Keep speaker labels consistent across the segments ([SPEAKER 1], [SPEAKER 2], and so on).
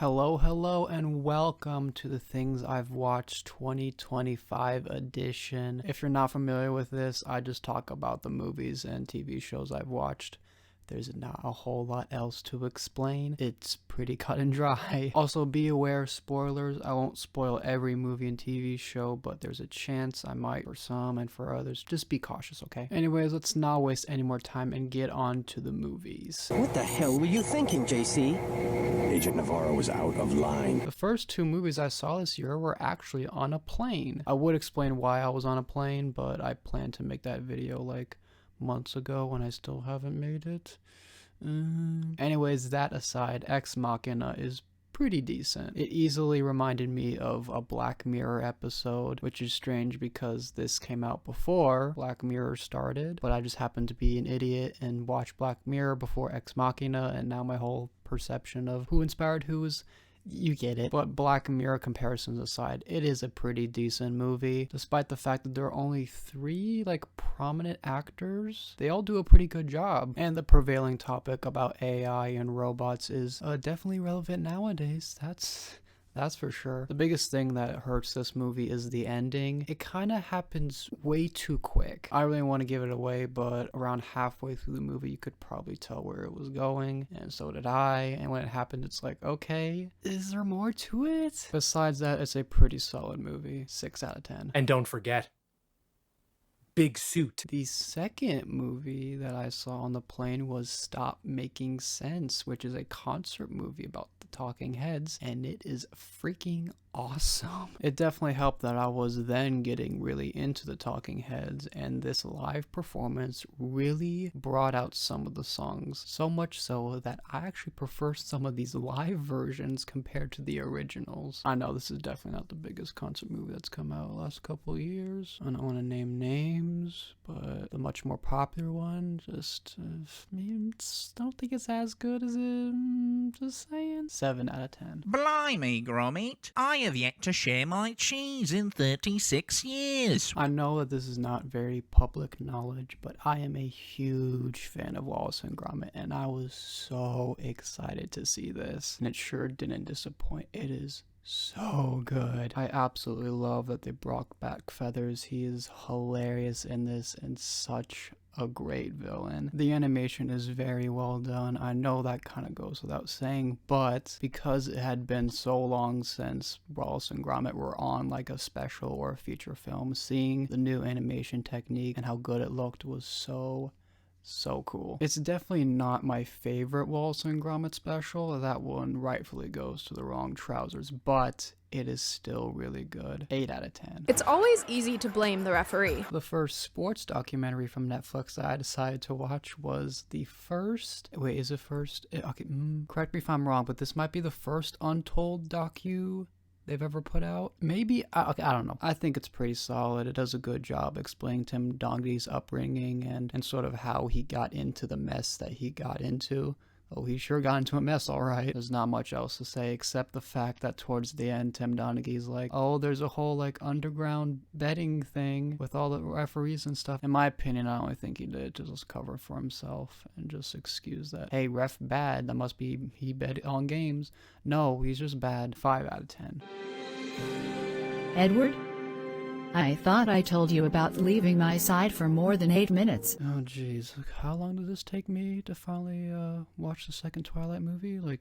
[SPEAKER 1] Hello, and welcome to the Things I've Watched 2025 edition. If you're not familiar with this, I just talk about the movies and TV shows I've watched. There's not a whole lot else to explain. It's pretty cut and dry. Also, be aware, spoilers. I won't spoil every movie and TV show, but there's a chance I might for some and for others. Just be cautious, okay? Anyways, let's not waste any more time and get on to the movies.
[SPEAKER 2] What the hell were you thinking, JC?
[SPEAKER 3] Agent Navarro was out of line.
[SPEAKER 1] The first two movies I saw this year were actually on a plane. I would explain why I was on a plane, but I plan to make that video like months ago when I still haven't made it. Anyways, that aside, Ex Machina is pretty decent. It easily reminded me of a Black Mirror episode, which is strange because this came out before Black Mirror started, but I just happened to be an idiot and watch Black Mirror before Ex Machina, and now my whole perception of who inspired who is, you get it. But Black Mirror comparisons aside, it is a pretty decent movie. Despite the fact that there are only three prominent actors, they all do a pretty good job. And the prevailing topic about AI and robots is definitely relevant nowadays. That's for sure. The biggest thing that hurts this movie is the ending. It kind of happens way too quick. I really want to give it away, but around halfway through the movie, you could probably tell where it was going, and so did I. And when it happened, it's like, okay, is there more to it? Besides that, it's a pretty solid movie. 6 out of 10.
[SPEAKER 4] And don't forget, big suit.
[SPEAKER 1] The second movie that I saw on the plane was Stop Making Sense, which is a concert movie about the Talking Heads, and it is freaking awesome. It definitely helped that I was then getting really into the Talking Heads, and this live performance really brought out some of the songs, so much so that I actually prefer some of these live versions compared to the originals. I know this is definitely not the biggest concert movie that's come out the last couple of years. I don't want to name names, but the much more popular one, I don't think it's as good as it, just saying. 7 out of 10.
[SPEAKER 5] Blimey, Gromit. I have yet to share my cheese in 36 years.
[SPEAKER 1] I know that this is not very public knowledge, but I am a huge fan of Wallace and Gromit, and I was so excited to see this, and it sure didn't disappoint. It is so good. I absolutely love that they brought back Feathers. He is hilarious in this and such a great villain. The animation is very well done. I know that kind of goes without saying, but because it had been so long since Wallace and Gromit were on like a special or a feature film, seeing the new animation technique and how good it looked was so cool. It's definitely not my favorite Wallace and Gromit special. That one rightfully goes to the wrong trousers, but it is still really good. 8 out of 10.
[SPEAKER 6] It's always easy to blame the referee.
[SPEAKER 1] The first sports documentary from Netflix that I decided to watch was the first... Wait, is it first? Okay, correct me if I'm wrong, but this might be the first Untold docu they've ever put out. Maybe, okay, I don't know. I think it's pretty solid. It does a good job explaining Tim Donaghy's upbringing and sort of how he got into the mess that he got into. Oh, he sure got into a mess, all right. There's not much else to say except the fact that towards the end, Tim Donaghy's like, oh, there's a whole underground betting thing with all the referees and stuff. In my opinion, I only think he did to just cover for himself and just excuse that, hey, ref bad, that must be he bet on games. No, he's just bad. 5 out of 10.
[SPEAKER 7] Edward? I thought I told you about leaving my side for more than 8 minutes.
[SPEAKER 1] Oh, jeez. How long did this take me to finally watch the second Twilight movie? Like,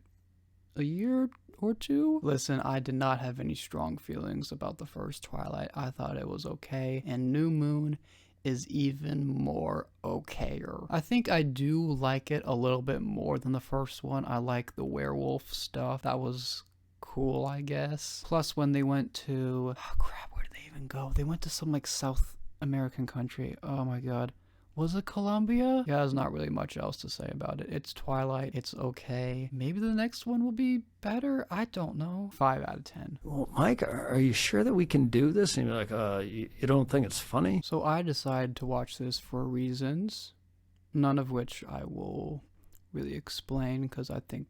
[SPEAKER 1] a year or two? Listen, I did not have any strong feelings about the first Twilight. I thought it was okay, and New Moon is even more okayer. I think I do like it a little bit more than the first one. I like the werewolf stuff. That was cool, I guess. Plus, when they went to... Oh, crap, where did they even go? They went to some, South American country. Oh, my God. Was it Colombia? Yeah, there's not really much else to say about it. It's Twilight. It's okay. Maybe the next one will be better? I don't know. 5 out of 10.
[SPEAKER 3] Well, Mike, are you sure that we can do this? And you're like, you don't think it's funny?
[SPEAKER 1] So I decided to watch this for reasons, none of which I will really explain because I think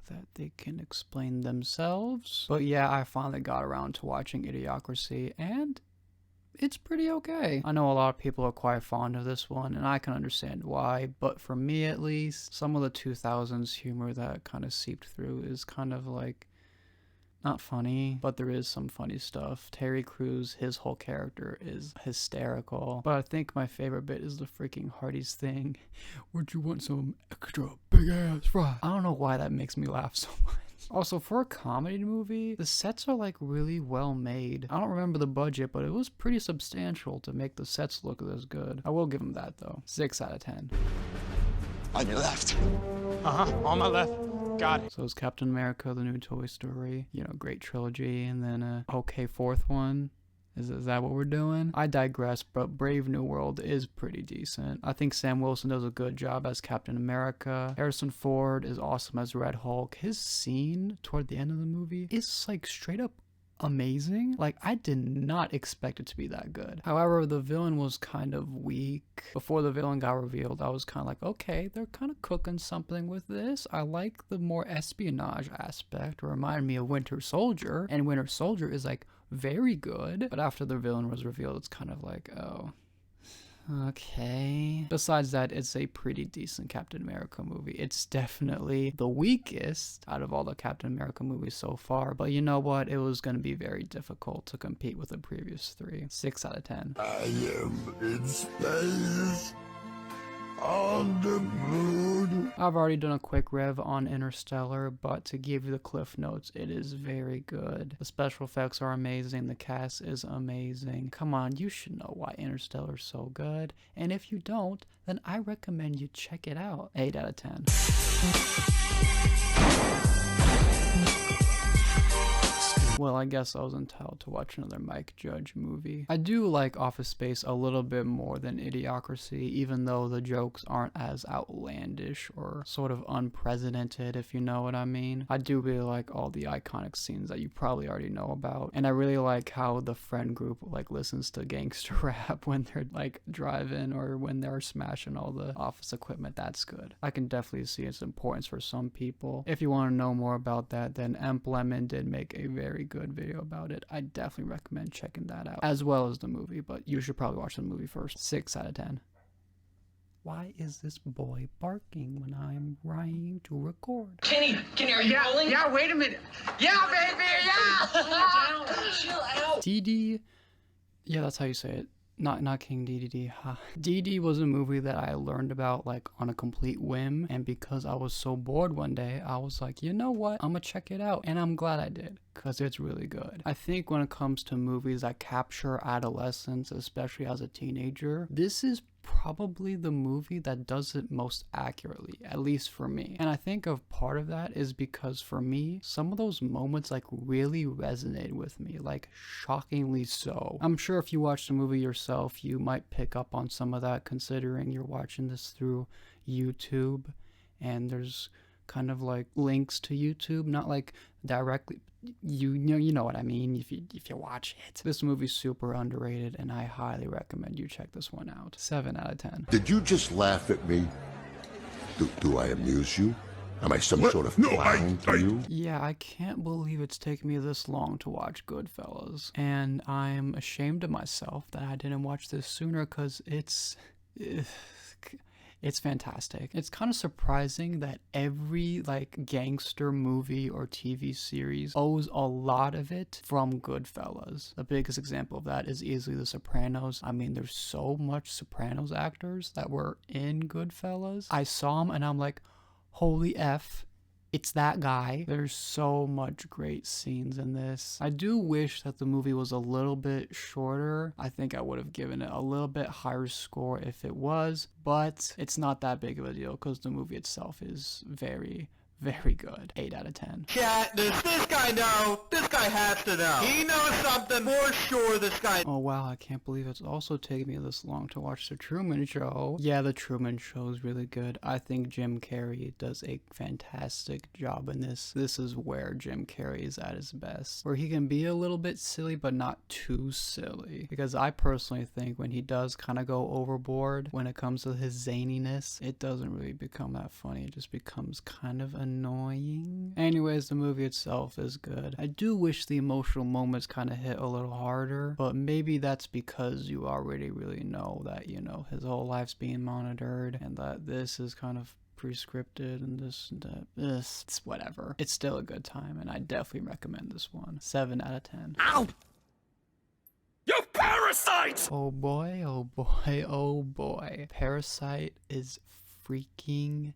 [SPEAKER 1] that they can explain themselves. But yeah, I finally got around to watching Idiocracy, and it's pretty okay. I know a lot of people are quite fond of this one, and I can understand why, but for me at least, some of the 2000s humor that kind of seeped through is kind of not funny, but there is some funny stuff. Terry Crews, his whole character is hysterical. But I think my favorite bit is the freaking Hardee's thing. Would you want some extra big ass fries? I don't know why that makes me laugh so much. Also, for a comedy movie, the sets are like really well made. I don't remember the budget, but it was pretty substantial to make the sets look this good. I will give them that though. 6 out of 10.
[SPEAKER 8] On your left.
[SPEAKER 4] On my left. Got it.
[SPEAKER 1] So is Captain America, the new Toy Story, you know, great trilogy, and then a okay fourth one. Is that what we're doing? I digress, but Brave New World is pretty decent. I think Sam Wilson does a good job as Captain America. Harrison Ford is awesome as Red Hulk. His scene toward the end of the movie is like straight up amazing. Like, I did not expect it to be that good. However, the villain was kind of weak. Before the villain got revealed, I was kind of like, okay, they're kind of cooking something with this. I like the more espionage aspect. It reminded me of Winter Soldier, and Winter Soldier is like very good, but after the villain was revealed, it's kind of like, oh, okay. Besides that, it's a pretty decent Captain America movie. It's definitely the weakest out of all the Captain America movies so far, but you know what? It was going to be very difficult to compete with the previous 3. 6 out of 10.
[SPEAKER 8] I am in space. On the moon.
[SPEAKER 1] I've already done a quick rev on Interstellar, but to give you the cliff notes, it is very good. The special effects are amazing. The cast is amazing. Come on, you should know why Interstellar is so good. And if you don't, then I recommend you check it out. 8 out of 10. Well, I guess I was entitled to watch another Mike Judge movie. I do like Office Space a little bit more than Idiocracy, even though the jokes aren't as outlandish or sort of unprecedented, if you know what I mean. I do really like all the iconic scenes that you probably already know about. And I really like how the friend group like listens to gangster rap when they're like driving or when they're smashing all the office equipment. That's good. I can definitely see its importance for some people. If you want to know more about that, then Emp Lemon did make a very good video about it. I definitely recommend checking that out, as well as the movie, but you should probably watch the movie first. 6 out of 10. Why is this boy barking when I'm trying to record?
[SPEAKER 2] Kenny, are you rolling?
[SPEAKER 4] Yeah, wait a minute. Yeah, baby, yeah!
[SPEAKER 2] Calm down, chill out.
[SPEAKER 1] DD, yeah, that's how you say it. Not King DDD. Ha. DD was a movie that I learned about like on a complete whim, and because I was so bored one day, I was like, you know what? I'm gonna check it out, and I'm glad I did, because it's really good. I think when it comes to movies that capture adolescence, especially as a teenager, this is probably the movie that does it most accurately, at least for me. And I think of part of that is because for me, some of those moments like really resonated with me, like shockingly so. I'm sure if you watch the movie yourself, you might pick up on some of that, considering you're watching this through YouTube and there's kind of like links to YouTube, not like directly, you know what I mean if you watch it. This movie's super underrated, and I highly recommend you check this one out. 7 out of 10.
[SPEAKER 8] Did you just laugh at me? Do I amuse you? Am I some sort of clown to you?
[SPEAKER 1] Yeah, I can't believe it's taken me this long to watch Goodfellas, and I'm ashamed of myself that I didn't watch this sooner, because it's fantastic. It's kind of surprising that every like gangster movie or TV series owes a lot of it from Goodfellas. The biggest example of that is easily The Sopranos. I mean, there's so much Sopranos actors that were in Goodfellas. I saw them and I'm like, holy F, it's that guy. There's so much great scenes in this. I do wish that the movie was a little bit shorter. I think I would have given it a little bit higher score if it was, but it's not that big of a deal because the movie itself is very, very good. 8 out of 10.
[SPEAKER 9] Chat, does this guy know? This guy has to know. He knows something for sure, this guy.
[SPEAKER 1] Oh wow, I can't believe it's also taken me this long to watch The Truman Show. Yeah, The Truman Show is really good. I think Jim Carrey does a fantastic job in this. This is where Jim Carrey is at his best, where he can be a little bit silly but not too silly. Because I personally think when he does kind of go overboard when it comes to his zaniness, it doesn't really become that funny. It just becomes kind of annoying. Anyways, the movie itself is good. I do wish the emotional moments kind of hit a little harder, but maybe that's because you already really know that, you know, his whole life's being monitored and that this is kind of pre-scripted and this and that. It's whatever. It's still a good time, and I definitely recommend this one. 7 out of 10.
[SPEAKER 9] Ow! You parasite!
[SPEAKER 1] Oh boy, oh boy, oh boy. Parasite is freaking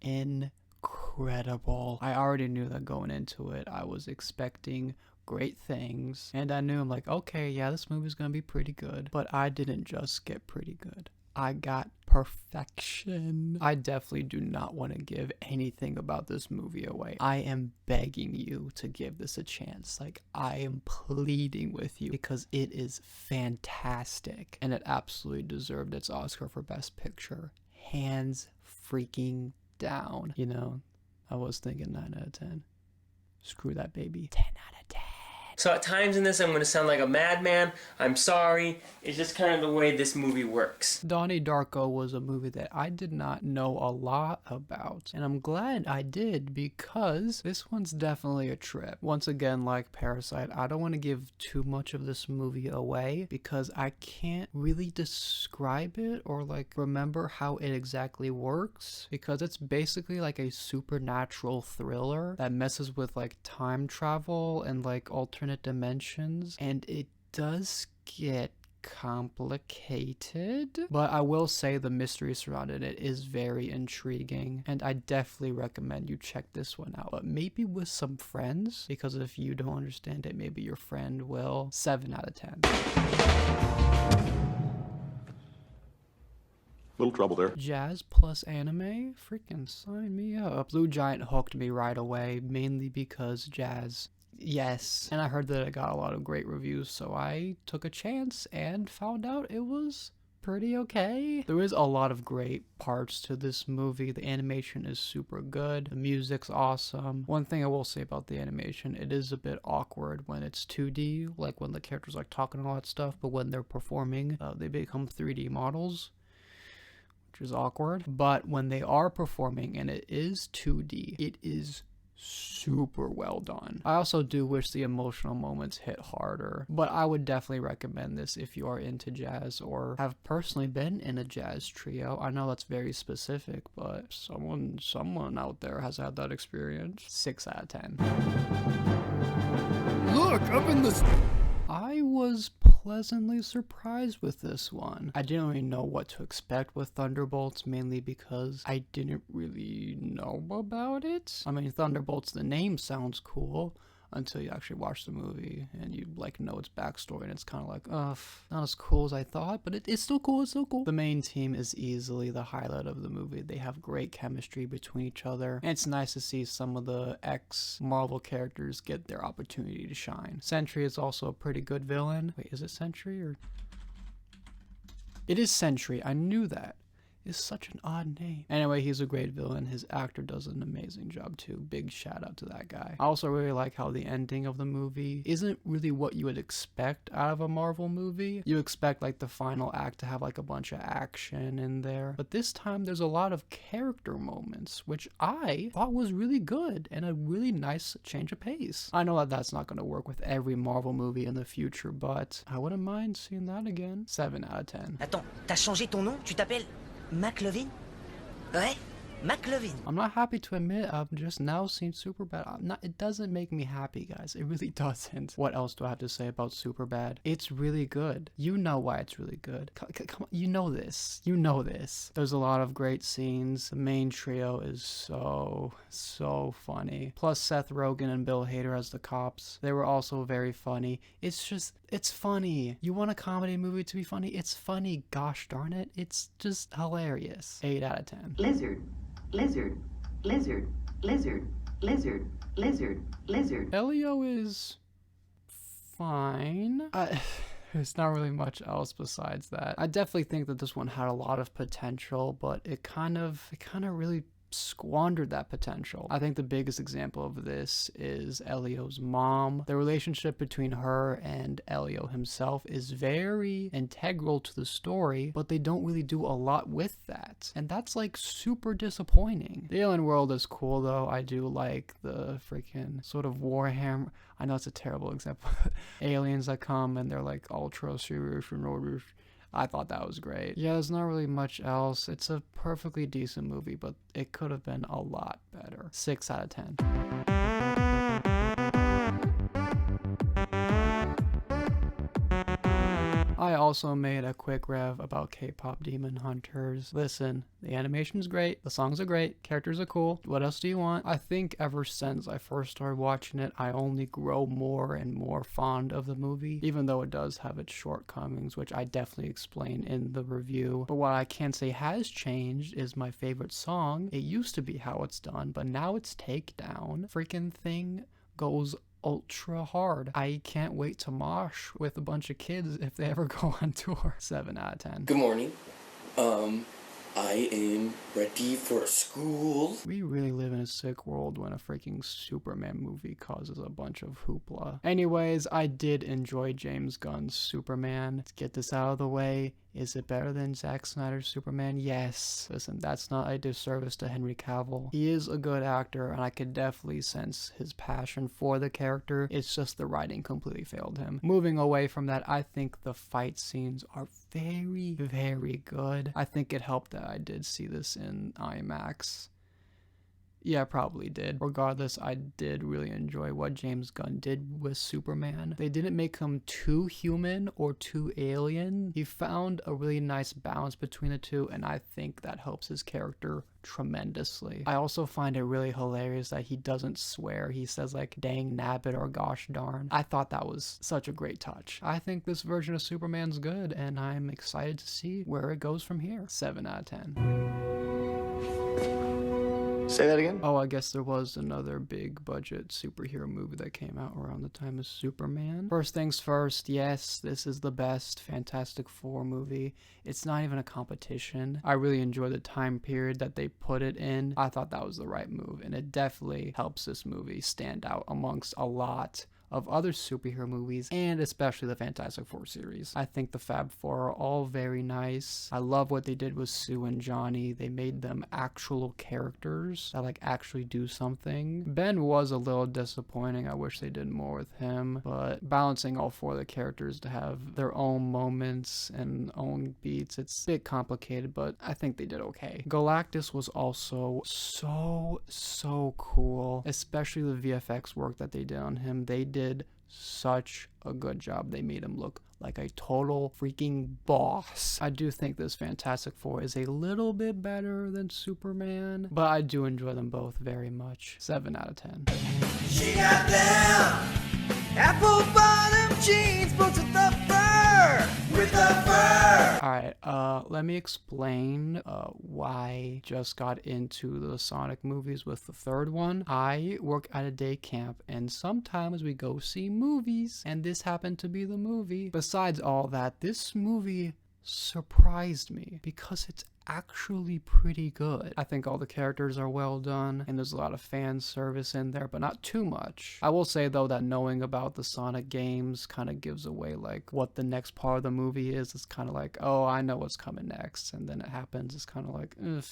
[SPEAKER 1] incredible. I already knew that going into it. I was expecting great things, and I knew, I'm like, okay, yeah, this movie's gonna be pretty good. But I didn't just get pretty good. I got perfection. I definitely do not want to give anything about this movie away. I am begging you to give this a chance. Like, I am pleading with you because it is fantastic, and it absolutely deserved its Oscar for Best Picture. Hands freaking down. You know, I was thinking 9 out of 10. Screw that, baby. 10 out of 10.
[SPEAKER 10] So at times in this, I'm going to sound like a madman. I'm sorry. It's just kind of the way this movie works.
[SPEAKER 1] Donnie Darko was a movie that I did not know a lot about, and I'm glad I did, because this one's definitely a trip. Once again, like Parasite, I don't want to give too much of this movie away because I can't really describe it or like remember how it exactly works, because it's basically like a supernatural thriller that messes with like time travel and like alternate dimensions, and it does get complicated, but I will say the mystery surrounding it is very intriguing, and I definitely recommend you check this one out, but maybe with some friends, because if you don't understand it, maybe your friend will. 7 out of 10.
[SPEAKER 8] Little trouble there.
[SPEAKER 1] Jazz plus anime? Freaking sign me up. Blue Giant hooked me right away, mainly because jazz. Yes, and I heard that it got a lot of great reviews, so I took a chance and found out it was pretty okay. There is a lot of great parts to this movie. The animation is super good. The music's awesome. One thing I will say about the animation, it is a bit awkward when it's 2D, like when the characters like talking and all that stuff, but when they're performing, they become 3D models, which is awkward. But when they are performing and it is 2D, it is super well done. I also do wish the emotional moments hit harder, but I would definitely recommend this if you are into jazz or have personally been in a jazz trio. I know that's very specific, but someone out there has had that experience. 6 out of 10.
[SPEAKER 3] Look, up in the...
[SPEAKER 1] I was pleasantly surprised with this one. I didn't really know what to expect with Thunderbolts, mainly because I didn't really know about it. I mean, Thunderbolts, the name sounds cool until you actually watch the movie and you like know its backstory, and it's kind of like, not as cool as I thought, but it's still cool. It's still cool. The main team is easily the highlight of the movie. They have great chemistry between each other, and it's nice to see some of the ex-Marvel characters get their opportunity to shine. Sentry is also a pretty good villain. Wait, is it Sentry or... It is Sentry. I knew that. Is such an odd name. Anyway, he's a great villain. His actor does an amazing job too. Big shout out to that guy. I also really like how the ending of the movie isn't really what you would expect out of a Marvel movie. You expect like the final act to have like a bunch of action in there, but this time there's a lot of character moments, which I thought was really good and a really nice change of pace. I know that that's not going to work with every Marvel movie in the future, but I wouldn't mind seeing that again. 7 out of 10.
[SPEAKER 11] Attends, t'as changé ton nom? Tu t'appelles McLovin? Ouais, McLovin.
[SPEAKER 1] I'm not happy to admit I've just now seen Superbad. It doesn't make me happy, guys. It really doesn't. What else do I have to say about Superbad? It's really good. You know why it's really good. Come on, you know this. You know this. There's a lot of great scenes. The main trio is so funny. Plus Seth Rogen and Bill Hader as the cops. They were also very funny. It's funny. You want a comedy movie to be funny? It's funny, gosh darn it. It's just hilarious. 8 out of 10.
[SPEAKER 12] Lizard, lizard, lizard, lizard, lizard, lizard, lizard.
[SPEAKER 1] Elio is fine. There's not really much else besides that. I definitely think that this one had a lot of potential, but it kind of really squandered that potential. I think the biggest example of this is Elio's mom. The relationship between her and Elio himself is very integral to the story, but they don't really do a lot with that, and that's like super disappointing. The alien world is cool though. I do like the freaking sort of Warhammer. I know it's a terrible example. Aliens that come and they're like ultra serious and orders. I thought that was great. Yeah, there's not really much else. It's a perfectly decent movie, but it could have been a lot better. 6 out of 10. I also made a quick rev about K-pop Demon Hunters. Listen, the animation's great, the songs are great, characters are cool. What else do you want? I think ever since I first started watching it, I only grow more and more fond of the movie, even though it does have its shortcomings, which I definitely explain in the review. But what I can say has changed is my favorite song. It used to be How It's Done, but now it's Takedown. Freaking thing goes ultra hard. I can't wait to mosh with a bunch of kids if they ever go on tour. 7 out of 10.
[SPEAKER 13] Good morning. I am ready for school.
[SPEAKER 1] We really live in a sick world when a freaking Superman movie causes a bunch of hoopla. Anyways, I did enjoy James Gunn's Superman. Let's get this out of the way. Is it better than Zack Snyder's Superman? Yes. Listen, that's not a disservice to Henry Cavill. He is a good actor, and I could definitely sense his passion for the character. It's just the writing completely failed him. Moving away from that, I think the fight scenes are very, very good. I think it helped that I did see this in IMAX. Yeah, I probably did. Regardless, I did really enjoy what James Gunn did with Superman. They didn't make him too human or too alien. He found a really nice balance between the two, and I think that helps his character tremendously. I also find it really hilarious that he doesn't swear. He says like dang nabbit or gosh darn. I thought that was such a great touch. I think this version of Superman's good, and I'm excited to see where it goes from here. 7 out of 10.
[SPEAKER 13] Say that again?
[SPEAKER 1] Oh, I guess there was another big budget superhero movie that came out around the time of Superman. First things first, yes, this is the best Fantastic Four movie. It's not even a competition. I really enjoy the time period that they put it in. I thought that was the right move, and it definitely helps this movie stand out amongst a lot of other superhero movies, and especially the Fantastic Four series. I think the Fab Four are all very nice. I love what they did with Sue and Johnny. They made them actual characters that like actually do something. Ben was a little disappointing. I wish they did more with him, but balancing all four of the characters to have their own moments and own beats, it's a bit complicated, but I think they did okay. Galactus was also so cool, especially the VFX work that they did on him. They did such a good job. They made him look like a total freaking boss. I do think this Fantastic Four is a little bit better than Superman, but I do enjoy them both very much. 7 out of 10.
[SPEAKER 9] She got them apple bottom jeans, boots with the fur, with the fur.
[SPEAKER 1] Alright, let me explain why I just got into the Sonic movies with the third one. I work at a day camp, and sometimes we go see movies, and this happened to be the movie. Besides all that, this movie surprised me because it's actually pretty good. I think all the characters are well done, and there's a lot of fan service in there, but not too much. I will say though that knowing about the Sonic games kind of gives away like what the next part of the movie is. It's kind of like, oh, I know what's coming next, and then it happens. It's kind of like, ugh.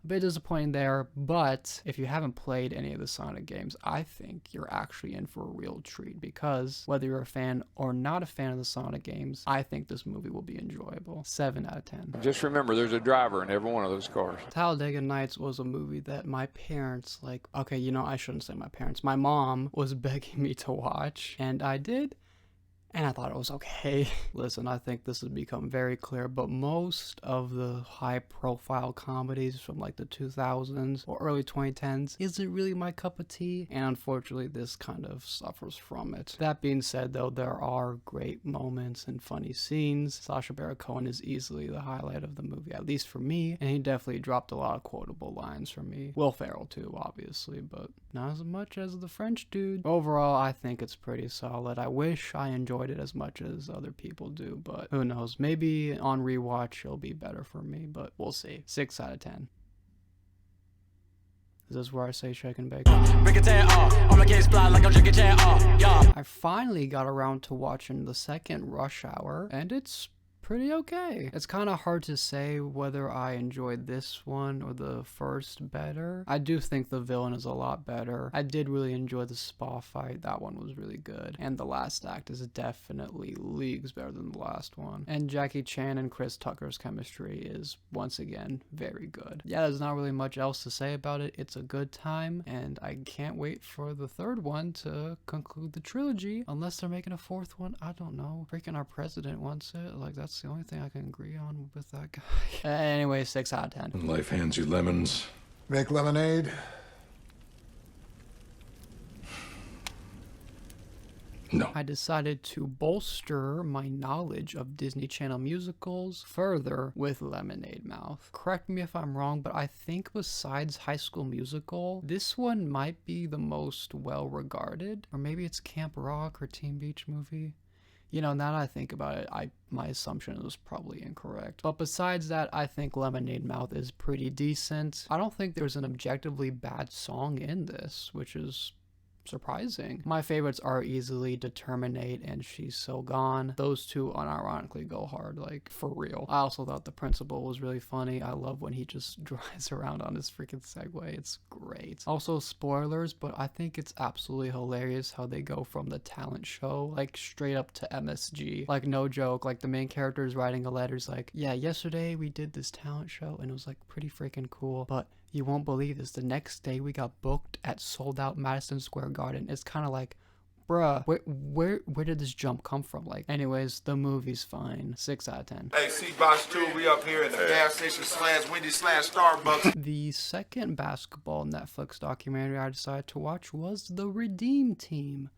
[SPEAKER 1] A bit disappointing there, but if you haven't played any of the Sonic games, I think you're actually in for a real treat, because whether you're a fan or not a fan of the Sonic games, I think this movie will be enjoyable. 7 out of 10.
[SPEAKER 14] Just remember, there's a driver in every one of those cars.
[SPEAKER 1] Talladega Nights was a movie that my parents, okay, you know, I shouldn't say my parents. My mom was begging me to watch, and I did. And I thought it was okay. Listen, I think this has become very clear, but most of the high-profile comedies from like the 2000s or early 2010s isn't really my cup of tea, and unfortunately this kind of suffers from it. That being said though, there are great moments and funny scenes. Sacha Baron Cohen is easily the highlight of the movie, at least for me, and he definitely dropped a lot of quotable lines for me. Will Ferrell too, obviously, but not as much as the French dude. Overall, I think it's pretty solid. I wish I enjoyed it as much as other people do, but who knows, maybe on rewatch it'll be better for me, but we'll see. 6 out of 10. This is where I say shake and bake. I finally got around to watching the second Rush Hour, and it's pretty okay. It's kind of hard to say whether I enjoyed this one or the first better. I do think the villain is a lot better. I did really enjoy the spa fight. That one was really good. And the last act is definitely leagues better than the last one. And Jackie Chan and Chris Tucker's chemistry is, once again, very good. Yeah, there's not really much else to say about it. It's a good time, and I can't wait for the third one to conclude the trilogy, unless they're making a fourth one. I don't know. Freaking our president wants it. Like, that's the only thing I can agree on with that guy. Anyway, 6 out of 10.
[SPEAKER 8] When life hands you lemons, make lemonade. No.
[SPEAKER 1] I decided to bolster my knowledge of Disney Channel musicals further with Lemonade Mouth. Correct me if I'm wrong, but I think besides High School Musical, this one might be the most well-regarded. Or maybe it's Camp Rock or Teen Beach Movie. You know, now that I think about it, my assumption was probably incorrect. But besides that, I think Lemonade Mouth is pretty decent. I don't think there's an objectively bad song in this, which is surprising. My favorites are easily Determinate and She's So Gone. Those two unironically go hard, like, for real. I also thought The Principal was really funny. I love when he just drives around on his freaking Segway. It's great. Also, spoilers, but I think it's absolutely hilarious how they go from the talent show, like, straight up to MSG. Like, no joke. Like, the main character is writing a letter. It's like, yeah, yesterday we did this talent show and it was, like, pretty freaking cool, but you won't believe this. The next day we got booked at sold out Madison Square Garden. It's kind of like, bruh, where did this jump come from? Like, anyways, the movie's fine. 6 out of 10.
[SPEAKER 15] Hey, C-Box 2, we up here at the gas station / Wendy / Starbucks.
[SPEAKER 1] The second basketball Netflix documentary I decided to watch was The Redeem Team.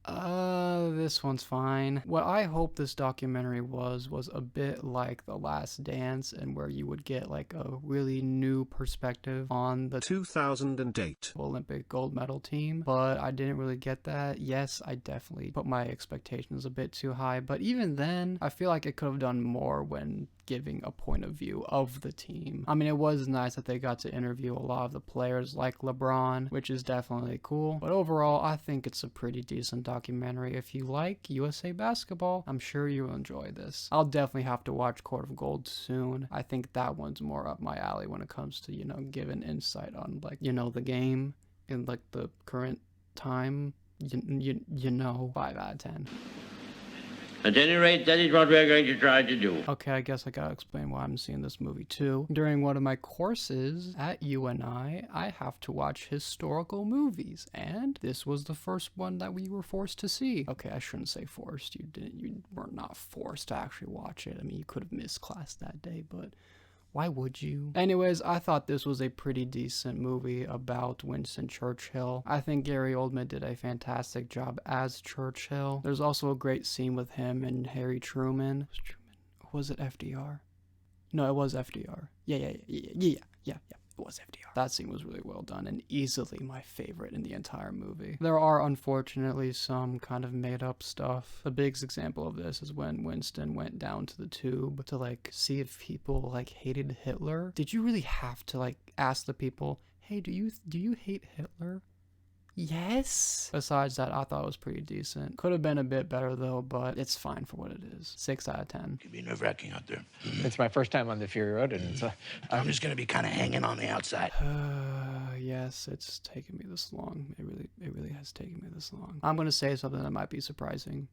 [SPEAKER 1] This one's fine. What I hope this documentary was a bit like The Last Dance, and where you would get like a really new perspective on the 2008 Olympic gold medal team, but I didn't really get that. Yes, I definitely put my expectations a bit too high, but even then, I feel like it could have done more when giving a point of view of the team. I mean, it was nice that they got to interview a lot of the players like LeBron, which is definitely cool, but overall, I think it's a pretty decent documentary. If you like USA basketball, I'm sure you'll enjoy this. I'll definitely have to watch Court of Gold soon. I think that one's more up my alley when it comes to, you know, giving insight on, like, you know, the game in, like, the current time. You know, 5 out of 10.
[SPEAKER 16] At any rate, that is what we're going to try to do.
[SPEAKER 1] Okay, I guess I gotta explain why I'm seeing this movie too. During one of my courses at UNI, I have to watch historical movies, and this was the first one that we were forced to see. Okay, I shouldn't say forced. You were not forced to actually watch it. I mean, you could have missed class that day, but why would you? Anyways, I thought this was a pretty decent movie about Winston Churchill. I think Gary Oldman did a fantastic job as Churchill. There's also a great scene with him and Harry Truman. Was it FDR? No, it was FDR. Yeah. It was FDR. That scene was really well done and easily my favorite in the entire movie. There are unfortunately some kind of made up stuff. The biggest example of this is when Winston went down to the tube to like see if people like hated Hitler. Did you really have to like ask the people, hey, do you hate Hitler? Yes. Besides that, I thought it was pretty decent. Could have been a bit better though, but it's fine for what it is. 6 out of 10.
[SPEAKER 17] It can be nerve-wracking out there.
[SPEAKER 18] It's my first time on the Fury Road, and it's
[SPEAKER 17] I'm just gonna be kind of hanging on the outside.
[SPEAKER 1] Yes, it's taken me this long. It really has taken me this long. I'm gonna say something that might be surprising.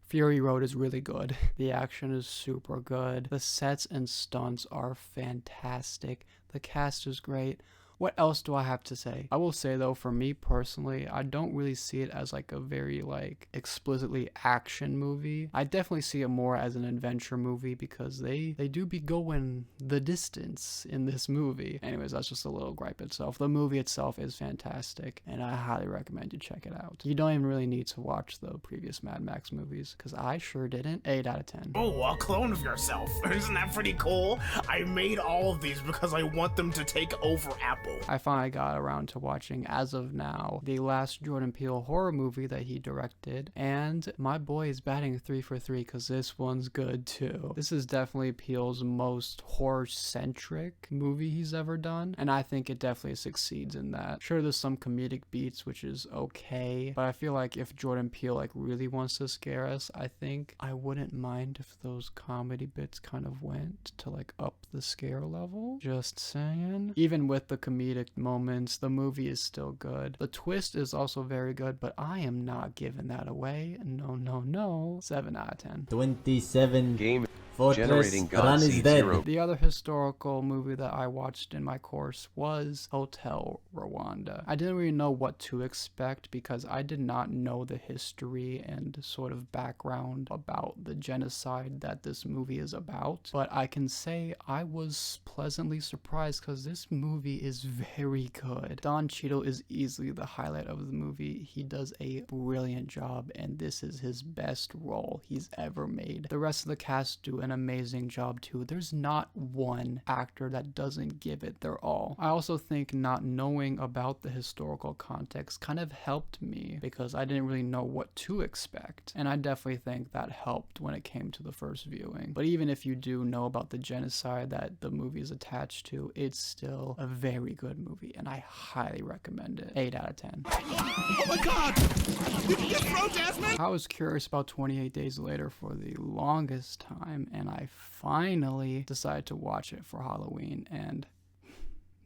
[SPEAKER 1] Fury Road is really good. The action is super good. The sets and stunts are fantastic. The cast is great. What else do I have to say? I will say though, for me personally, I don't really see it as like a very like explicitly action movie. I definitely see it more as an adventure movie because they do be going the distance in this movie. Anyways, that's just a little gripe itself. The movie itself is fantastic and I highly recommend you check it out. You don't even really need to watch the previous Mad Max movies because I sure didn't. 8 out of 10.
[SPEAKER 19] Oh, a clone of yourself. Isn't that pretty cool? I made all of these because I want them to take over Apple.
[SPEAKER 9] unstoppable.
[SPEAKER 1] I finally got around to watching, as of now, the last Jordan Peele horror movie that he directed, and my boy is batting 3 for 3 because this one's good too. This is definitely Peele's most horror-centric movie he's ever done, and I think it definitely succeeds in that. Sure, there's some comedic beats, which is okay, but I feel like if Jordan Peele like really wants to scare us, I think I wouldn't mind if those comedy bits kind of went to like up the scare level. Just saying. Even with the comedic moments, the movie is still good. The twist is also very good, but I am not giving that away. No, no, no. 7 out of 10.
[SPEAKER 19] 27 game generating
[SPEAKER 1] Run is dead. The other historical movie that I watched in my course was Hotel Rwanda. I didn't really know what to expect because I did not know the history and sort of background about the genocide that this movie is about, but I can say I was pleasantly surprised because this movie is very good. Don Cheadle is easily the highlight of the movie. He does a brilliant job, and this is his best role he's ever made. The rest of the cast do an amazing job too. There's not one actor that doesn't give it their all. I also think not knowing about the historical context kind of helped me because I didn't really know what to expect, and I definitely think that helped when it came to the first viewing. But even if you do know about the genocide that the movie is attached to, it's still a very good movie, and I highly recommend it. 8 out of 10.
[SPEAKER 9] Oh my god! Did you just throw Jasmine?
[SPEAKER 1] I was curious about 28 Days Later for the longest time, and I finally decided to watch it for Halloween, and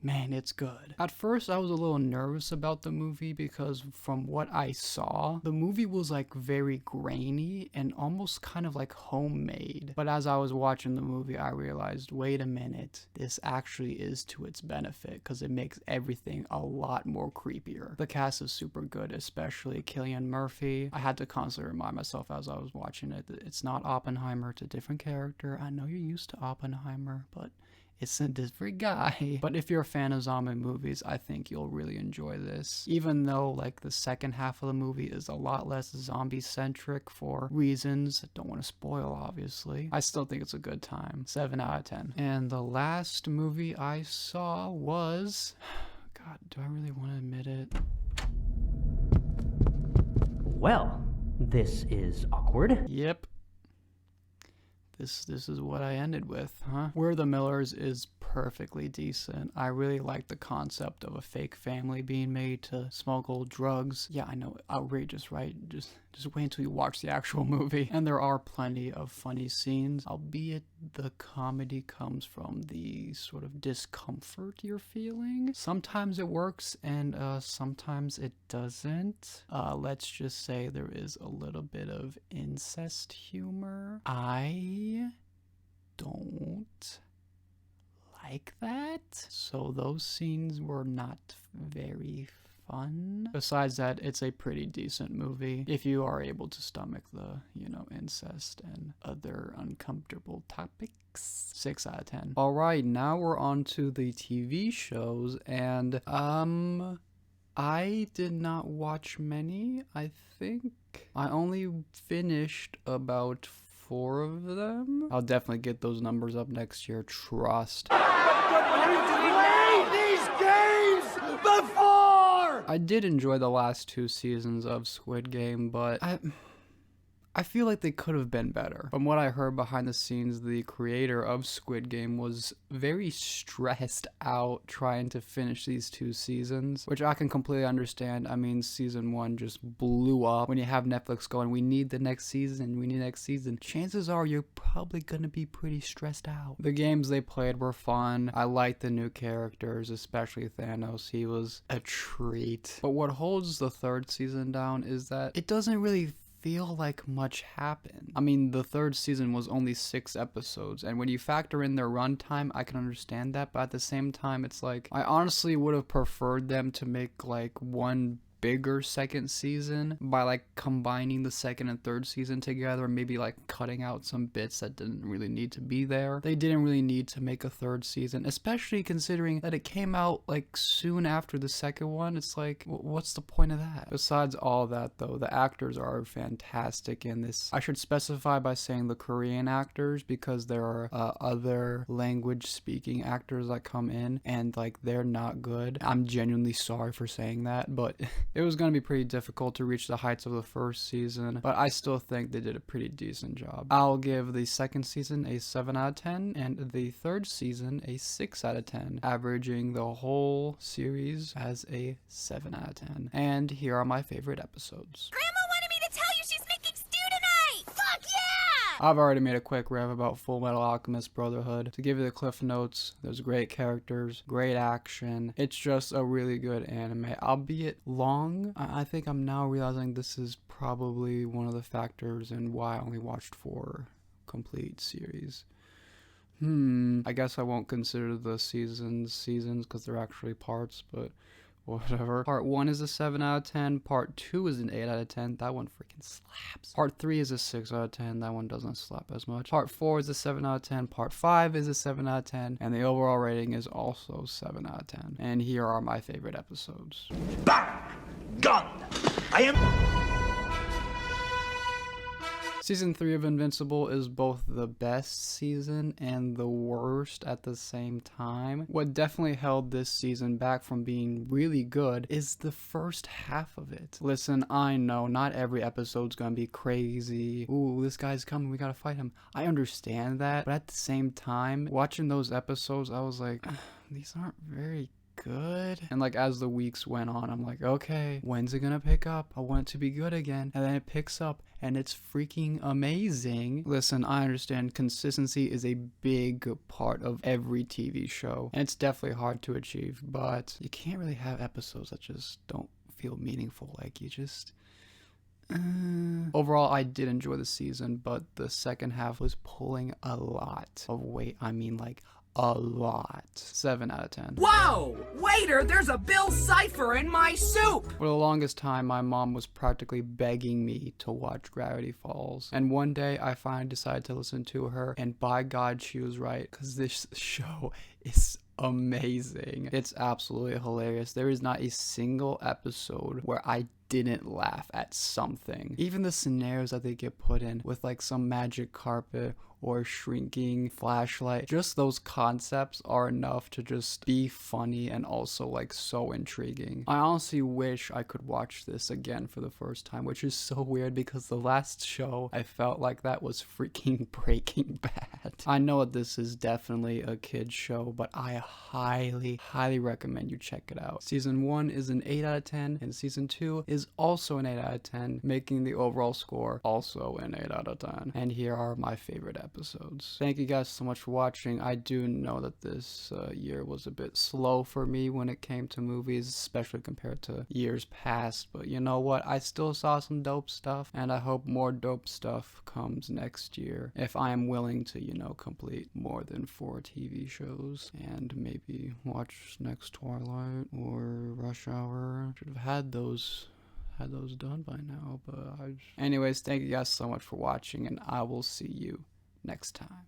[SPEAKER 1] man, it's good. At first, I was a little nervous about the movie because from what I saw, the movie was like very grainy and almost kind of like homemade. But as I was watching the movie, I realized, wait a minute, this actually is to its benefit because it makes everything a lot more creepier. The cast is super good, especially Cillian Murphy. I had to constantly remind myself as I was watching it that it's not Oppenheimer, it's a different character. I know you're used to Oppenheimer, but it's a different guy. But if you're a fan of zombie movies, I think you'll really enjoy this. Even though like the second half of the movie is a lot less zombie centric for reasons I don't want to spoil, obviously, I still think it's a good time. 7 out of 10. And the last movie I saw was, God, do I really want to admit it?
[SPEAKER 20] Well, this is awkward.
[SPEAKER 1] Yep. This is what I ended with, huh? We're the Millers is perfectly decent. I really like the concept of a fake family being made to smuggle drugs. Yeah, I know, outrageous, right? Just wait until you watch the actual movie. And there are plenty of funny scenes, albeit the comedy comes from the sort of discomfort you're feeling. Sometimes it works and sometimes it doesn't. Let's just say there is a little bit of incest humor. I don't like that. So those scenes were not very fun. Besides that, it's a pretty decent movie if you are able to stomach the, incest and other uncomfortable topics. 6 out of 10. All right, now we're on to the TV shows, and I did not watch many. I think I only finished about 4 of them. I'll definitely get those numbers up next year, trust.
[SPEAKER 9] Play these games before!
[SPEAKER 1] I did enjoy the last 2 seasons of Squid Game, but I feel like they could have been better. From what I heard behind the scenes, the creator of Squid Game was very stressed out trying to finish these 2 seasons, which I can completely understand. I mean, season 1 just blew up. When you have Netflix going, we need the next season, we need next season, chances are you're probably gonna be pretty stressed out. The games they played were fun. I liked the new characters, especially Thanos. He was a treat. But what holds the 3rd season down is that it doesn't really feel like much happened. I mean, the 3rd season was only 6 episodes, and when you factor in their runtime, I can understand that, but at the same time, it's like, I honestly would have preferred them to make like one bigger second season by like combining the second and third season together, maybe like cutting out some bits that didn't really need to be there. They didn't really need to make a third season, especially considering that it came out like soon after the second one. It's like, what's the point of that? Besides all that though, the actors are fantastic in this. I should specify by saying the Korean actors, because there are other language speaking actors that come in and like they're not good. I'm genuinely sorry for saying that, but it was going to be pretty difficult to reach the heights of the first season, but I still think they did a pretty decent job. I'll give the second season a 7 out of 10 and the third season a 6 out of 10, averaging the whole series as a 7 out of 10. And here are my favorite episodes.
[SPEAKER 9] Grandma wanted me to tell you she's making stew tonight! Fuck yeah!
[SPEAKER 1] I've already made a quick rev about Full Metal Alchemist Brotherhood. To give you the cliff notes, there's great characters, great action. It's just a really good anime, albeit long. I think I'm now realizing this is probably one of the factors in why I only watched 4 complete series. I guess I won't consider the seasons because they're actually parts, but whatever. Part 1 is a 7 out of 10. Part 2 is an 8 out of 10. That one freaking slaps. Part 3 is a 6 out of 10. That one doesn't slap as much. Part 4 is a 7 out of 10. Part 5 is a 7 out of 10. And the overall rating is also 7 out of 10. And here are my favorite episodes.
[SPEAKER 17] Gun! I am...
[SPEAKER 1] Season 3 of Invincible is both the best season and the worst at the same time. What definitely held this season back from being really good is the first half of it. Listen, I know not every episode's gonna be crazy. Ooh, this guy's coming, we gotta fight him. I understand that, but at the same time, watching those episodes, I was like, these aren't very good. And like as the weeks went on, I'm like, okay, when's it gonna pick up? I want it to be good again. And then it picks up and it's freaking amazing. Listen, I understand consistency is a big part of every TV show, and it's definitely hard to achieve, but you can't really have episodes that just don't feel meaningful. Like you just... Overall, I did enjoy the season, but the second half was pulling a lot of weight. I mean, like a lot. 7 out of 10.
[SPEAKER 9] Whoa! Waiter, there's a Bill Cipher in my soup!
[SPEAKER 1] For the longest time, my mom was practically begging me to watch Gravity Falls. And one day, I finally decided to listen to her, and by God, she was right, because this show is amazing. It's absolutely hilarious. There is not a single episode where I didn't laugh at something. Even the scenarios that they get put in with like some magic carpet or shrinking flashlight, just those concepts are enough to just be funny and also like so intriguing. I honestly wish I could watch this again for the first time, which is so weird because the last show I felt like that was freaking Breaking Bad. I know that this is definitely a kid's show, but I highly recommend you check it out. Season 1 is an 8 out of 10 and season 2 is also an 8 out of 10, making the overall score also an 8 out of 10. And here are my favorite episodes. Thank you guys so much for watching. I do know that this year was a bit slow for me when it came to movies, especially compared to years past, but you know what? I still saw some dope stuff, and I hope more dope stuff comes next year if I am willing to, you know, complete more than 4 TV shows and maybe watch next Twilight or Rush Hour. Should have had those done by now, but anyways, thank you guys so much for watching, and I will see you next time.